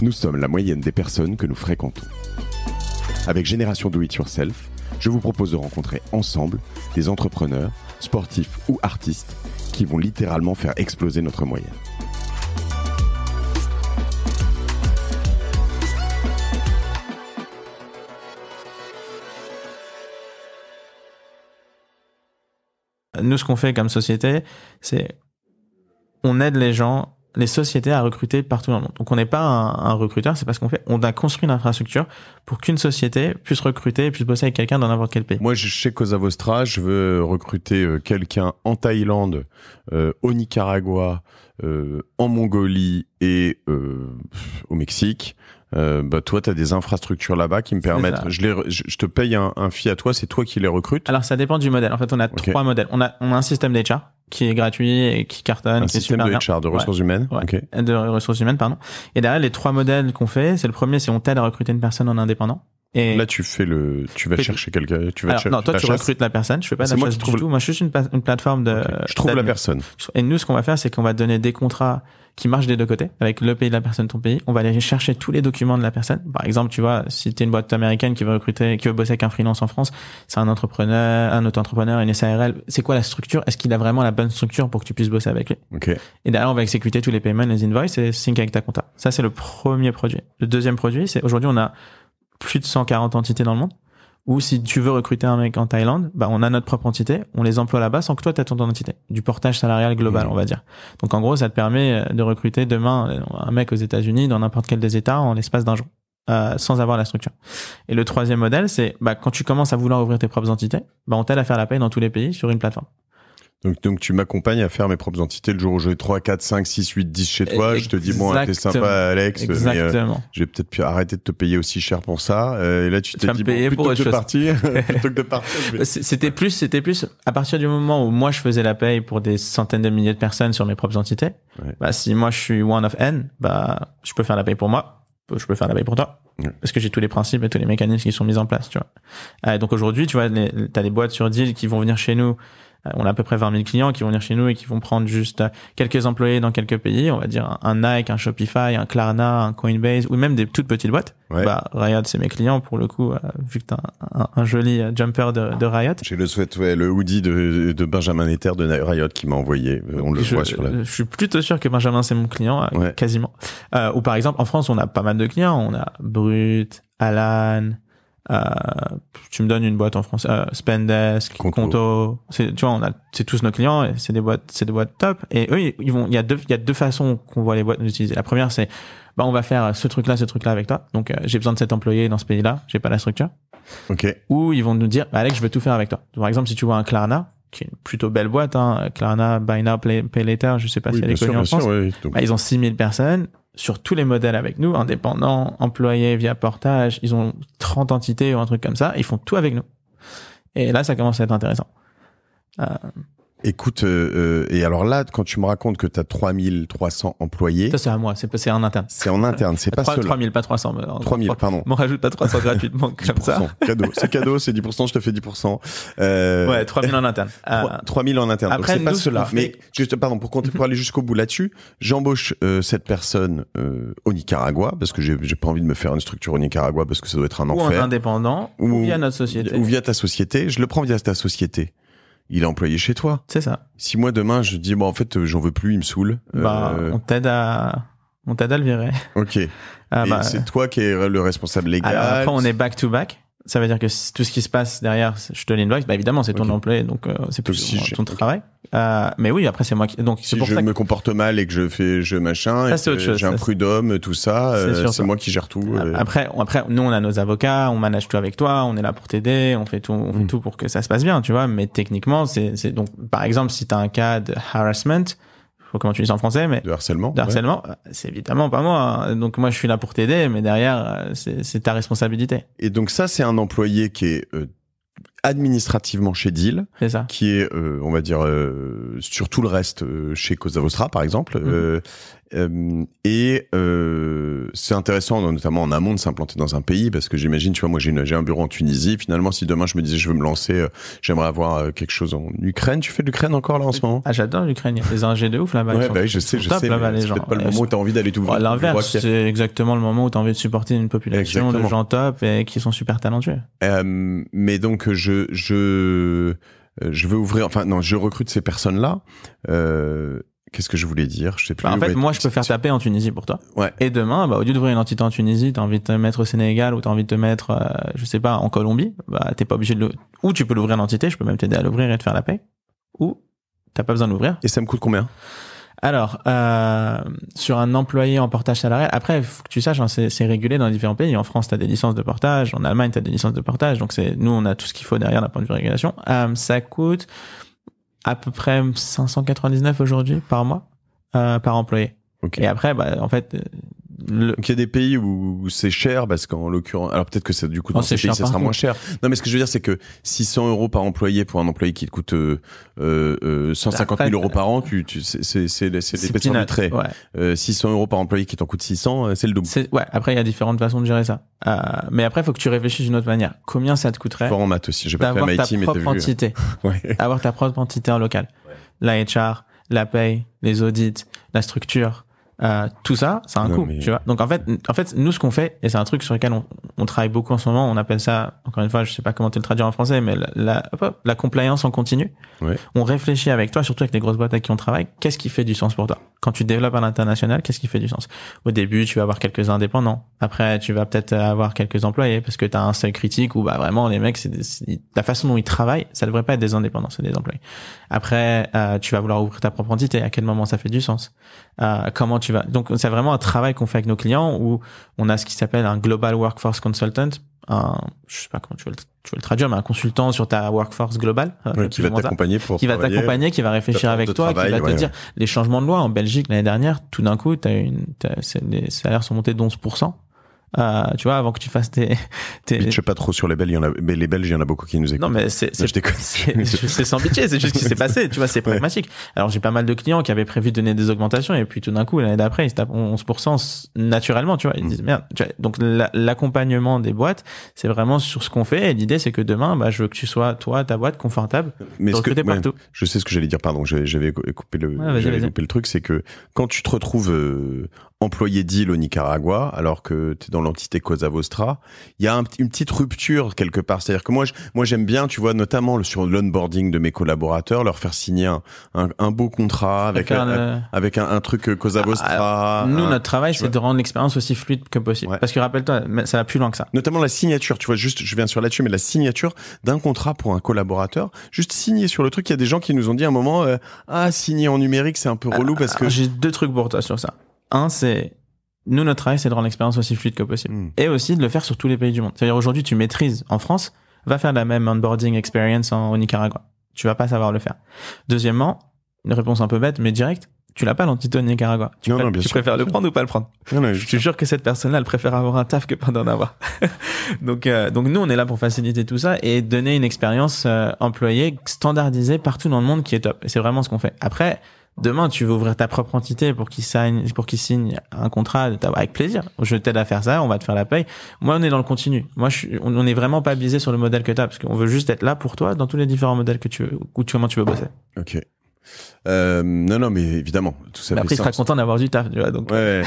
Nous sommes la moyenne des personnes que nous fréquentons. Avec Génération Do It Yourself, je vous propose de rencontrer ensemble des entrepreneurs, sportifs ou artistes qui vont littéralement faire exploser notre moyenne. Nous, ce qu'on fait comme société, c'est on aide les gens, les sociétés à recruter partout dans le monde. Donc, on n'est pas un recruteur, c'est pas ce qu'on fait. On a construit une infrastructure pour qu'une société puisse recruter et puisse bosser avec quelqu'un dans n'importe quel pays. Moi, chez Cosa Vostra, je veux recruter quelqu'un en Thaïlande, au Nicaragua, en Mongolie et au Mexique. Toi, tu as des infrastructures là-bas qui me permettent... Je te paye un fee à toi, c'est toi qui les recrutes? Alors, ça dépend du modèle. En fait, on a trois modèles. On a un système d'HR qui est gratuit et qui cartonne. Un système de HR, de ressources humaines. Ouais. Okay. De ressources humaines, pardon. Et derrière, les trois modèles qu'on fait, c'est le premier, c'est on t'aide à recruter une personne en indépendant. Et là, tu vas chercher quelqu'un. Non, toi, tu recrutes la personne. Je fais pas de la chasse du tout. Moi, je suis juste une plateforme de. Okay. Je trouve la personne. Et nous, ce qu'on va faire, c'est qu'on va te donner des contrats qui marchent des deux côtés, avec le pays de la personne, ton pays. On va aller chercher tous les documents de la personne. Par exemple, tu vois, si t'es une boîte américaine qui veut recruter, qui veut bosser avec un freelance en France, c'est un entrepreneur, un auto-entrepreneur, une SARL. C'est quoi la structure? Est-ce qu'il a vraiment la bonne structure pour que tu puisses bosser avec lui? Okay. Et derrière, on va exécuter tous les paiements, les invoices et sync avec ta compta. Ça, c'est le premier produit. Le deuxième produit, c'est aujourd'hui, on a plus de 140 entités dans le monde. Ou si tu veux recruter un mec en Thaïlande, on a notre propre entité, on les emploie là-bas sans que toi, tu aies ton entité. Du portage salarial global, on va dire. Donc, en gros, ça te permet de recruter demain un mec aux États-Unis, dans n'importe quel des États, en l'espace d'un jour, sans avoir la structure. Et le troisième modèle, c'est quand tu commences à vouloir ouvrir tes propres entités, on t'aide à faire la paye dans tous les pays sur une plateforme. Donc tu m'accompagnes à faire mes propres entités le jour où j'ai 3, 4, 5, 6, 8, 10 chez toi. Je te dis, t'es sympa, Alex. Exactement. Je vais peut-être arrêter de te payer aussi cher pour ça. Et là, tu t'es dit, plutôt que de partir, C'était plus, à partir du moment où moi, je faisais la paye pour des centaines de milliers de personnes sur mes propres entités. Ouais. Si moi, je suis one of N, je peux faire la paye pour moi. Je peux faire la paye pour toi. Parce que j'ai tous les principes et tous les mécanismes qui sont mis en place, tu vois. Donc aujourd'hui, tu vois, t'as des boîtes sur deal qui vont venir chez nous. On a à peu près 20 000 clients qui vont venir chez nous et qui vont prendre juste quelques employés dans quelques pays. On va dire un Nike, un Shopify, un Klarna, un Coinbase ou même des toutes petites boîtes. Ouais. Riot, c'est mes clients pour le coup, vu que t'as un joli jumper de Riot. J'ai le hoodie de Benjamin Ether de Riot qui m'a envoyé. On le voit sur la... Je suis plutôt sûr que Benjamin, c'est mon client, quasiment. Ou par exemple, en France, on a pas mal de clients. On a Brut, Alan... tu me donnes une boîte en France, Spendesk, Conto. Tu vois, c'est tous nos clients et c'est des boîtes top. Et eux, il y a deux façons qu'on voit les boîtes nous utiliser. La première, c'est, on va faire ce truc-là avec toi. Donc, j'ai besoin de cet employé dans ce pays-là. J'ai pas la structure. Ok. Ou ils vont nous dire, Alex, je veux tout faire avec toi. Par exemple, si tu vois un Klarna, qui est une plutôt belle boîte, Klarna, Buy Now, Pay Later, je sais pas si elle est connue en France. Ils ont 6000 personnes. Sur tous les modèles avec nous, indépendants, employés via portage, ils ont 30 entités ou un truc comme ça, ils font tout avec nous. Et là, ça commence à être intéressant. Écoute, et alors là, quand tu me racontes que tu as 3300 employés... Ça, c'est à moi, c'est en interne. C'est en interne, c'est pas seulement... 3000, pas 300. 3000, pardon. M'en rajoute pas 300 gratuitement, comme ça. Cadeau. C'est cadeau, c'est 10%, je te fais 10%. Ouais, 3000 en interne. 3000 en interne. Après, donc c'est pas cela. Mais juste, pardon, pour aller jusqu'au bout là-dessus, j'embauche cette personne au Nicaragua, parce que j'ai pas envie de me faire une structure au Nicaragua, parce que ça doit être un enfer. Ou en indépendant, ou via notre société. Ou via ta société. Je le prends via ta société. Il est employé chez toi. C'est ça. Si moi demain je dis en fait j'en veux plus, il me saoule. On t'aide à le virer. Ok. Et c'est toi qui es le responsable légal. Alors après on est back to back. Ça veut dire que tout ce qui se passe derrière, je te l'invoice. Évidemment, c'est ton employé, donc c'est plus ton travail. Mais oui, après c'est moi qui. Donc si je me comporte mal et que je machin, ça, et j'ai un prud'homme, tout ça, c'est moi qui gère tout. Après, nous on a nos avocats, on manage tout avec toi, on est là pour t'aider, on fait tout pour que ça se passe bien, tu vois. Mais techniquement, c'est donc par exemple si t'as un cas de harassment. Comment tu dis ça en français, mais de harcèlement, c'est évidemment pas moi. Donc moi je suis là pour t'aider, mais derrière c'est ta responsabilité. Et donc ça c'est un employé qui est administrativement chez Deal, c'est ça. Qui est on va dire sur tout le reste chez Cosa Vostra par exemple. C'est intéressant, notamment en amont, de s'implanter dans un pays, parce que j'imagine, tu vois, moi j'ai un bureau en Tunisie. Finalement, si demain je me disais je veux me lancer, j'aimerais avoir quelque chose en Ukraine. Tu fais de l'Ukraine encore là en ce moment? Ah, j'adore l'Ukraine. Il y a des ingés de ouf là-bas. Ouais, bah oui, je sais. Là-bas, c'est peut-être pas le moment où t'as envie d'aller t'ouvrir. L'inverse, c'est exactement le moment où t'as envie de supporter une population de gens top et qui sont super talentueux. Mais donc je veux ouvrir. Enfin non, je recrute ces personnes-là. Qu'est-ce que je voulais dire? Je sais plus. En fait, moi, je peux faire taper en Tunisie pour toi. Ouais. Et demain, au lieu d'ouvrir une entité en Tunisie, t'as envie de te mettre au Sénégal ou t'as envie de te mettre, je sais pas, en Colombie, t'es pas obligé de ou tu peux l'ouvrir l'entité, je peux même t'aider à l'ouvrir et te faire la paye. Ou t'as pas besoin de l'ouvrir. Et ça me coûte combien? Alors, sur un employé en portage salarial, après, faut que tu saches, hein, c'est régulé dans différents pays. En France, t'as des licences de portage. En Allemagne, t'as des licences de portage. Donc nous, on a tout ce qu'il faut derrière d'un point de vue régulation. Ça coûte à peu près 599 aujourd'hui par mois, par employé. Okay. Et après, en fait, donc il y a des pays où c'est cher parce qu'en l'occurrence, alors peut-être que c'est du coup dans ces pays ça sera moins cher. Non, mais ce que je veux dire c'est que 600 € par employé pour un employé qui te coûte 150 000 € par an, c'est l'épaisseur du trait. Ouais. 600 € par employé qui t'en coûte 600, c'est le double. Ouais. Après il y a différentes façons de gérer ça. Mais après il faut que tu réfléchisses d'une autre manière. Combien ça te coûterait? Fort en maths aussi. J'ai pas fait MIT, mais ta propre entité. Ouais. Avoir ta propre entité en local. Ouais. La HR, la paye, les audits, la structure. Tout ça, c'est un coût, tu vois. Donc en fait, nous ce qu'on fait, et c'est un truc sur lequel on travaille beaucoup en ce moment, on appelle ça, encore une fois, je sais pas comment te le traduire en français, mais la compliance en continu. Ouais. On réfléchit avec toi, surtout avec les grosses boîtes avec qui on travaille, qu'est-ce qui fait du sens pour toi? Quand tu développes à l'international, qu'est-ce qui fait du sens? Au début, tu vas avoir quelques indépendants. Après, tu vas peut-être avoir quelques employés parce que tu as un seuil critique où vraiment les mecs, la façon dont ils travaillent, ça devrait pas être des indépendants, c'est des employés. Après, tu vas vouloir ouvrir ta propre entité. À quel moment ça fait du sens? Comment tu vas? Donc, c'est vraiment un travail qu'on fait avec nos clients où on a ce qui s'appelle un Global Workforce Consultant. Je sais pas comment tu veux le traduire, mais un consultant sur ta workforce globale. Qui va t'accompagner qui va réflloir avec toi, qui va te dire les changements de loi en Belgique l'année dernière, tout d'un coup, les salaires sont montés de 11%. Tu vois, avant que tu fasses tes... Je sais pas trop sur les Belges, mais les Belges, il y en a beaucoup qui nous écoutent. Non, mais c'est sans pitié, c'est juste ce qui s'est passé, tu vois, c'est pragmatique. Alors, j'ai pas mal de clients qui avaient prévu de donner des augmentations et puis tout d'un coup, l'année d'après, ils se tapent 11% naturellement, tu vois. Ils disent, merde, tu vois. Donc, l'accompagnement des boîtes, c'est vraiment sur ce qu'on fait et l'idée, c'est que demain, je veux que tu sois, toi, ta boîte, confortable. Mais partout. Je sais ce que j'allais dire, pardon, j'avais coupé le truc, c'est que quand tu te retrouves, employé deal au Nicaragua, alors que tu es dans l'entité Cosa Vostra, il y a une petite rupture quelque part. C'est-à-dire que moi j'aime bien, tu vois, notamment sur l'onboarding de mes collaborateurs, leur faire signer un beau contrat avec un truc Cosa Vostra. Nous, notre travail, c'est de rendre l'expérience aussi fluide que possible. Ouais. Parce que rappelle-toi, ça va plus loin que ça. Notamment la signature, tu vois, juste, je viens sur là-dessus, mais la signature d'un contrat pour un collaborateur, juste signer sur le truc. Il y a des gens qui nous ont dit à un moment, signer en numérique, c'est un peu relou parce que... J'ai 2 trucs pour toi sur ça. Un, c'est nous, notre travail, c'est de rendre l'expérience aussi fluide que possible. Et aussi de le faire sur tous les pays du monde. C'est-à-dire aujourd'hui, tu maîtrises en France, va faire la même onboarding experience au Nicaragua. Tu vas pas savoir le faire. Deuxièmement, une réponse un peu bête, mais directe, tu l'as pas l'entité au Nicaragua. Tu préfères le prendre ou pas le prendre? Je te jure que cette personne-là, elle préfère avoir un taf que pas d'en avoir. donc nous, on est là pour faciliter tout ça et donner une expérience employée standardisée partout dans le monde qui est top. Et c'est vraiment ce qu'on fait. Après, demain, tu veux ouvrir ta propre entité pour qu'il signe un contrat avec plaisir. Je t'aide à faire ça, on va te faire la paye. Moi, on est dans le continu. On n'est vraiment pas biaisé sur le modèle que tu as parce qu'on veut juste être là pour toi dans tous les différents modèles que tu veux, ou comment tu veux bosser. Ok. Non, mais évidemment, tout ça. Après, il sera content d'avoir du taf, tu vois. Donc. Ouais.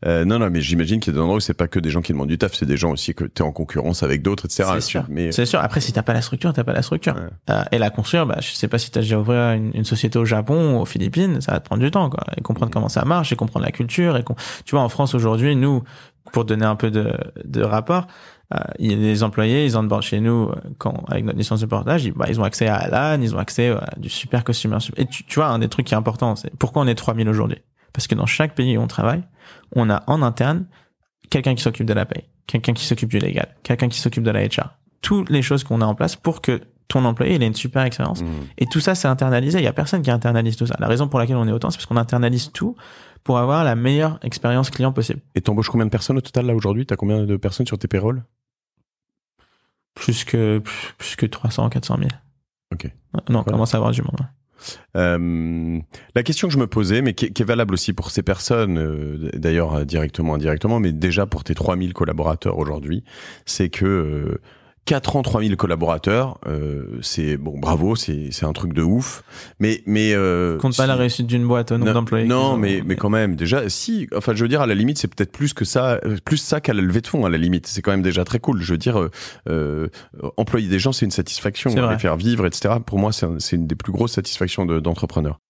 Non, mais j'imagine qu'il y a des endroits où c'est pas que des gens qui demandent du taf, c'est des gens aussi que t'es en concurrence avec d'autres, etc. C'est sûr. Après, si t'as pas la structure, t'as pas la structure. Ouais. Et la construire, je sais pas si t'as déjà ouvert une société au Japon ou aux Philippines, ça va te prendre du temps, quoi. Et comprendre comment ça marche, et comprendre la culture, tu vois, en France aujourd'hui, nous, pour donner un peu de rapport, il y a des employés, ils onboardent chez nous avec notre licence de portage, ils ont accès à Alan, ils ont accès à du super customer support. Et tu vois, un des trucs qui est important, c'est pourquoi on est 3000 aujourd'hui. Parce que dans chaque pays où on travaille, on a en interne quelqu'un qui s'occupe de la paye, quelqu'un qui s'occupe du légal, quelqu'un qui s'occupe de la HR. Toutes les choses qu'on a en place pour que ton employé, il ait une super expérience. Et tout ça, c'est internalisé. Il y a personne qui internalise tout ça. La raison pour laquelle on est autant, c'est parce qu'on internalise tout pour avoir la meilleure expérience client possible. Et t'embauches combien de personnes au total là aujourd'hui? T'as combien de personnes sur tes payrolls? Plus que 300, 400 000. Ok. Non, on commence à avoir du monde. La question que je me posais, mais qui est valable aussi pour ces personnes, d'ailleurs directement, indirectement, mais déjà pour tes 3000 collaborateurs aujourd'hui, c'est que 4 ans, 3000 collaborateurs, c'est bon, bravo, c'est un truc de ouf. Mais compte pas la réussite d'une boîte au nombre d'employés. Non, mais quand même, déjà, enfin, je veux dire, à la limite, c'est peut-être plus ça qu'à la levée de fonds. À la limite, c'est quand même déjà très cool. Je veux dire, employer des gens, c'est une satisfaction, les faire vivre, etc. Pour moi, c'est une des plus grosses satisfactions d'entrepreneur.